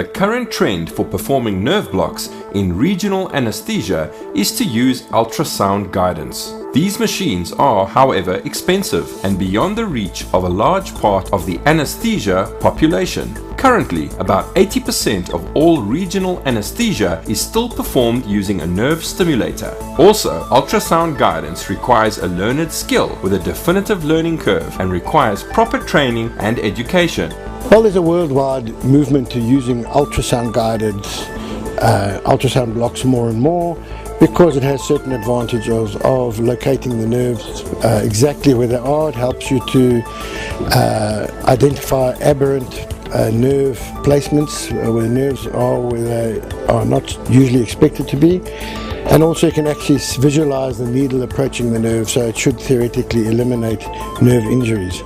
The current trend for performing nerve blocks in regional anesthesia is to use ultrasound guidance. These machines are, however, expensive and beyond the reach of a large part of the anesthesia population. Currently, about 80% of all regional anesthesia is still performed using a nerve stimulator. Also, ultrasound guidance requires a learned skill with a definitive learning curve and requires proper training and education. Well, there's a worldwide movement to using ultrasound-guided ultrasound blocks more and more, because it has certain advantages of locating the nerves exactly where they are. It helps you to identify aberrant nerve placements where the nerves are where they are not usually expected to be. And also you can actually visualize the needle approaching the nerve, so it should theoretically eliminate nerve injuries.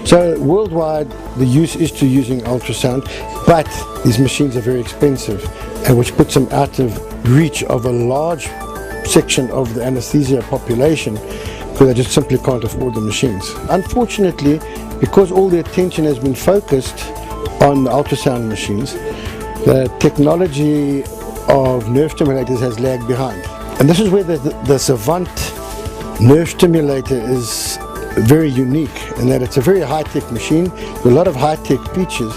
So worldwide the use is to using ultrasound, but these machines are very expensive, and which puts them out of reach of a large section of the anesthesia population, because they just simply can't afford the machines. Unfortunately, because all the attention has been focused on the ultrasound machines, the technology of nerve stimulators has lagged behind. And this is where the XAVANT nerve stimulator is very unique, in that it's a very high-tech machine with a lot of high-tech features,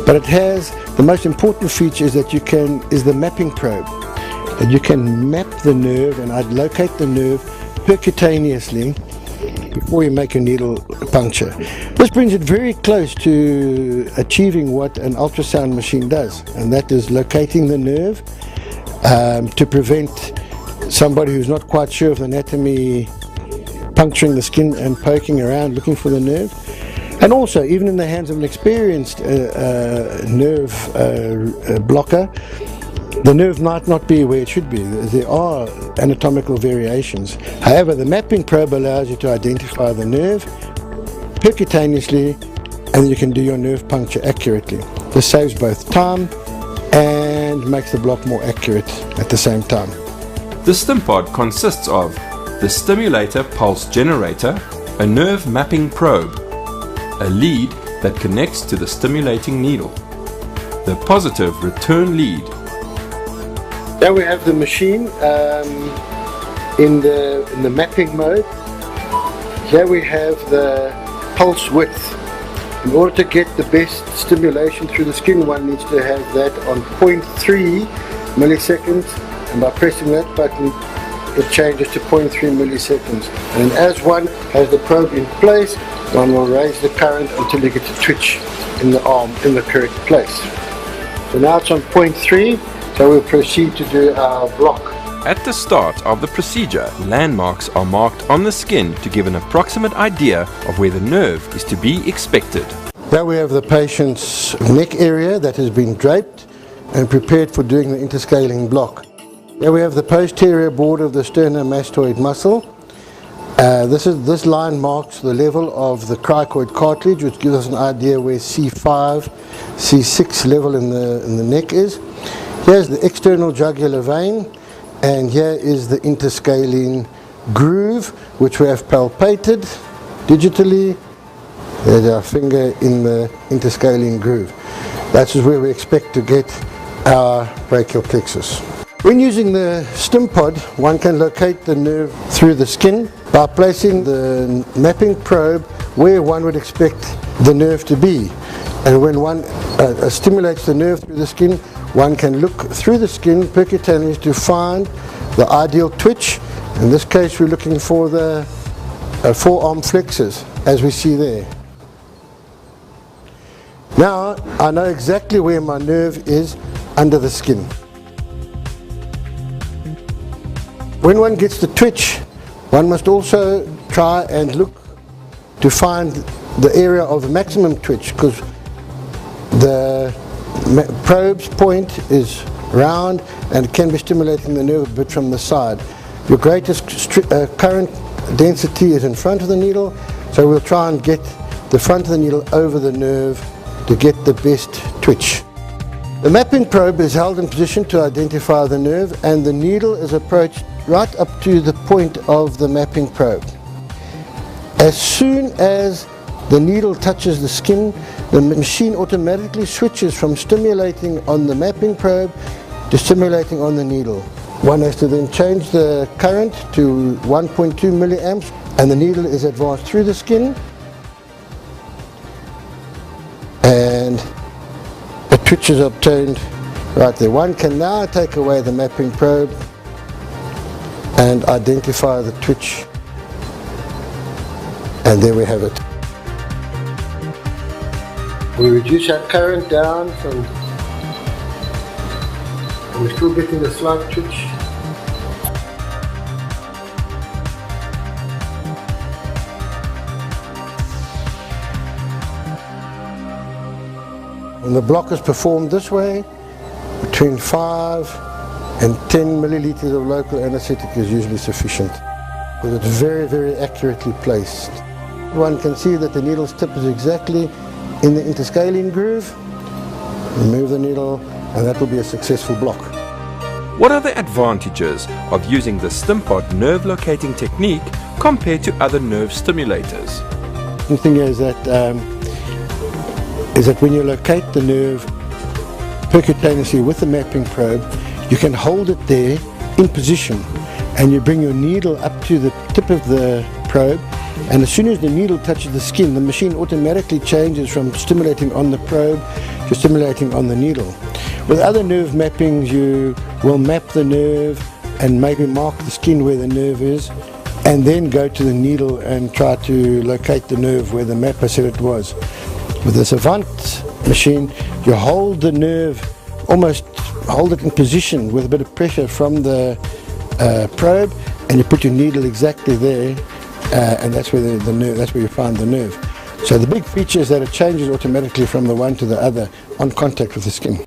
but it has the most important feature is that is the mapping probe. That you can map the nerve and I'd locate the nerve percutaneously before you make a needle puncture. This brings it very close to achieving what an ultrasound machine does, and that is locating the nerve to prevent somebody who's not quite sure of the anatomy puncturing the skin and poking around looking for the nerve. And also, even in the hands of an experienced nerve blocker, the nerve might not be where it should be. There are anatomical variations. However, the mapping probe allows you to identify the nerve percutaneously, and you can do your nerve puncture accurately. This saves both time and makes the block more accurate at the same time. The STIMPOD consists of the stimulator pulse generator, a nerve mapping probe, a lead that connects to the stimulating needle, the positive return lead. Now we have the machine in the mapping mode. Here we have the pulse width. In order to get the best stimulation through the skin, one needs to have that on 0.3 milliseconds, and by pressing that button it changes to 0.3 milliseconds. And as one has the probe in place, one will raise the current until you get a twitch in the arm in the correct place. So now it's on 0.3. So we'll proceed to do our block. At the start of the procedure, landmarks are marked on the skin to give an approximate idea of where the nerve is to be expected. Here we have the patient's neck area that has been draped and prepared for doing the interscaling block. Here we have the posterior border of the sternomastoid muscle. This line marks the level of the cricoid cartilage, which gives us an idea where C5, C6 level in the neck is. Here's the external jugular vein, and here is the interscaling groove, which we have palpated digitally. There's our finger in the interscaling groove. That is where we expect to get our brachial plexus. When using the STIMPOD, one can locate the nerve through the skin by placing the mapping probe where one would expect the nerve to be. And when one stimulates the nerve through the skin, one can look through the skin percutaneously to find the ideal twitch. In this case we're looking for the forearm flexors, as we see there. Now I know exactly where my nerve is under the skin. When one gets the twitch, one must also try and look to find the area of maximum twitch, because the probe's point is round and it can be stimulating the nerve a bit from the side. Your greatest current density is in front of the needle, so we'll try and get the front of the needle over the nerve to get the best twitch. The mapping probe is held in position to identify the nerve, and the needle is approached right up to the point of the mapping probe. As soon as the needle touches the skin, the machine automatically switches from stimulating on the mapping probe to stimulating on the needle. One has to then change the current to 1.2 milliamps, and the needle is advanced through the skin, and a twitch is obtained right there. One can now take away the mapping probe and identify the twitch, and there we have it. We reduce our current down from, and we're still getting a slight twitch. When the block is performed this way, between 5 and 10 milliliters of local anesthetic is usually sufficient, because it's very, very accurately placed. One can see that the needle's tip is exactly in the interscalene groove. Remove the needle, and that will be a successful block. What are the advantages of using the STIMPOD nerve locating technique compared to other nerve stimulators? The thing is that when you locate the nerve percutaneously with the mapping probe, you can hold it there in position, and you bring your needle up to the tip of the probe, and as soon as the needle touches the skin, the machine automatically changes from stimulating on the probe to stimulating on the needle. With other nerve mappings, you will map the nerve and maybe mark the skin where the nerve is, and then go to the needle and try to locate the nerve where the mapper said it was. With this XAVANT machine, you hold the nerve, almost hold it in position with a bit of pressure from the probe, and you put your needle exactly there, and that's where the nerve, that's where you find the nerve. So the big feature is that it changes automatically from the one to the other on contact with the skin.